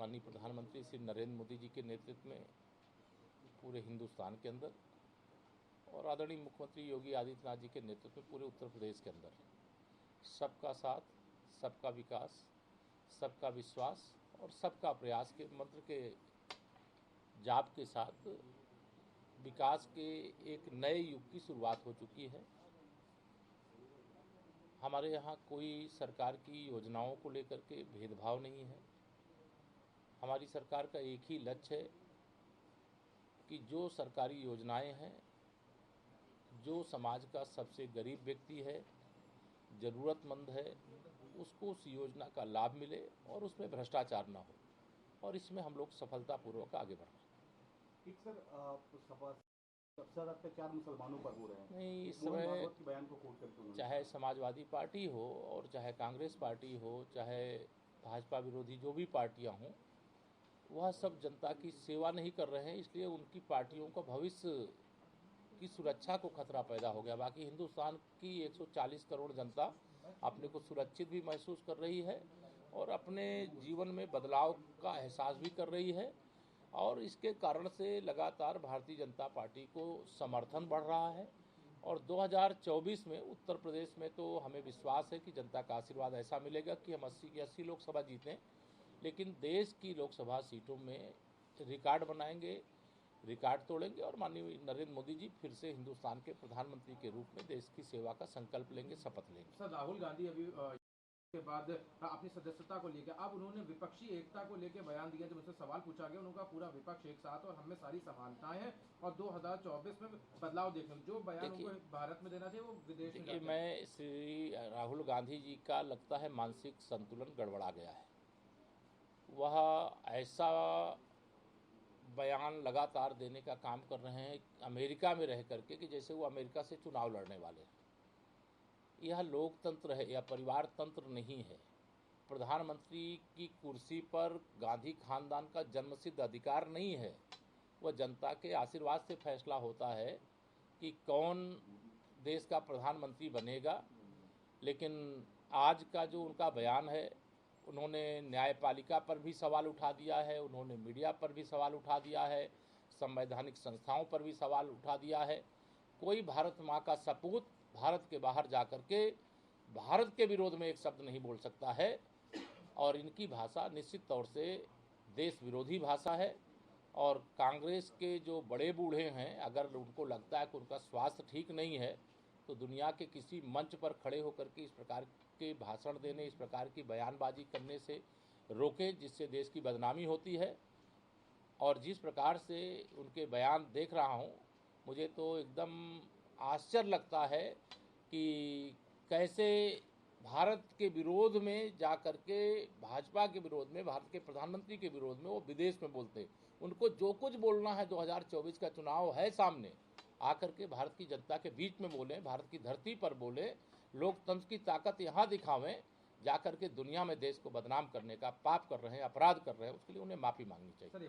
माननीय प्रधानमंत्री श्री नरेंद्र मोदी जी के नेतृत्व में पूरे हिंदुस्तान के अंदर और आदरणीय मुख्यमंत्री योगी आदित्यनाथ जी के नेतृत्व में पूरे उत्तर प्रदेश के अंदर सबका साथ, सबका विकास, सबका विश्वास और सबका प्रयास के मंत्र के जाप के साथ विकास के एक नए युग की शुरुआत हो चुकी है। हमारे यहाँ कोई सरकार की योजनाओं को लेकर के भेदभाव नहीं है। हमारी सरकार का एक ही लक्ष्य है कि जो सरकारी योजनाएं हैं, जो समाज का सबसे गरीब व्यक्ति है, ज़रूरतमंद है, उसको उस योजना का लाभ मिले और उसमें भ्रष्टाचार ना हो, और इसमें हम लोग सफलतापूर्वक आगे बढ़ रहे हैं। सर अत्याचार मुसलमानों पर हो रहे हैं। नहीं, इस समय बयान को कोट करके चाहे समाजवादी पार्टी हो और चाहे कांग्रेस पार्टी हो, चाहे भाजपा विरोधी जो भी पार्टियां हों, वह सब जनता की सेवा नहीं कर रहे हैं, इसलिए उनकी पार्टियों का भविष्य की सुरक्षा को खतरा पैदा हो गया। बाकी हिंदुस्तान की 140 करोड़ जनता अपने को सुरक्षित भी महसूस कर रही है और अपने जीवन में बदलाव का एहसास भी कर रही है, और इसके कारण से लगातार भारतीय जनता पार्टी को समर्थन बढ़ रहा है। और 2024 में उत्तर प्रदेश में तो हमें विश्वास है कि जनता का आशीर्वाद ऐसा मिलेगा कि हम 80 की 80 लोकसभा जीतें, लेकिन देश की लोकसभा सीटों में रिकॉर्ड बनाएंगे, रिकॉर्ड तोड़ेंगे और माननीय नरेंद्र मोदी जी फिर से हिंदुस्तान के प्रधानमंत्री के रूप में देश की सेवा का संकल्प लेंगे, शपथ लेंगे। सर, राहुल गांधी अभी के बाद अपनी सदस्यता को लेकर अब उन्होंने विपक्षी एकता को लेकर बयान दिया। जब उनसे सवाल पूछा गया, उनका पूरा विपक्ष एक साथ और हमें सारी समानताएं हैं और 2024 में बदलाव देखने, जो बयान उनको भारत में देना चाहिए वो विदेश में। देखिए, मैं श्री राहुल गांधी जी का लगता है मानसिक संतुलन गड़बड़ा गया है। वह ऐसा बयान लगातार देने का काम कर रहे हैं अमेरिका में रह करके कि जैसे वो अमेरिका से चुनाव लड़ने वाले हैं। यह लोकतंत्र है, यह परिवार तंत्र नहीं है। प्रधानमंत्री की कुर्सी पर गांधी खानदान का जन्मसिद्ध अधिकार नहीं है। वह जनता के आशीर्वाद से फैसला होता है कि कौन देश का प्रधानमंत्री बनेगा। लेकिन आज का जो उनका बयान है, उन्होंने न्यायपालिका पर भी सवाल उठा दिया है, उन्होंने मीडिया पर भी सवाल उठा दिया है, संवैधानिक संस्थाओं पर भी सवाल उठा दिया है। कोई भारत माँ का सपूत भारत के बाहर जाकर के भारत के विरोध में एक शब्द नहीं बोल सकता है, और इनकी भाषा निश्चित तौर से देश विरोधी भाषा है। और कांग्रेस के जो बड़े बूढ़े हैं, अगर उनको लगता है कि उनका स्वास्थ्य ठीक नहीं है, तो दुनिया के किसी मंच पर खड़े होकर के इस प्रकार के भाषण देने, इस प्रकार की बयानबाजी करने से रोके, जिससे देश की बदनामी होती है। और जिस प्रकार से उनके बयान देख रहा हूँ, मुझे तो एकदम आश्चर्य लगता है कि कैसे भारत के विरोध में जा कर के, भाजपा के विरोध में, भारत के प्रधानमंत्री के विरोध में वो विदेश में बोलते हैं। उनको जो कुछ बोलना है, 2024 का चुनाव है सामने, आकर के भारत की जनता के बीच में बोलें, भारत की धरती पर बोलें, लोकतंत्र की ताकत यहाँ दिखावें। जाकर के दुनिया में देश को बदनाम करने का पाप कर रहे हैं, अपराध कर रहे हैं, उसके लिए उन्हें माफ़ी मांगनी चाहिए।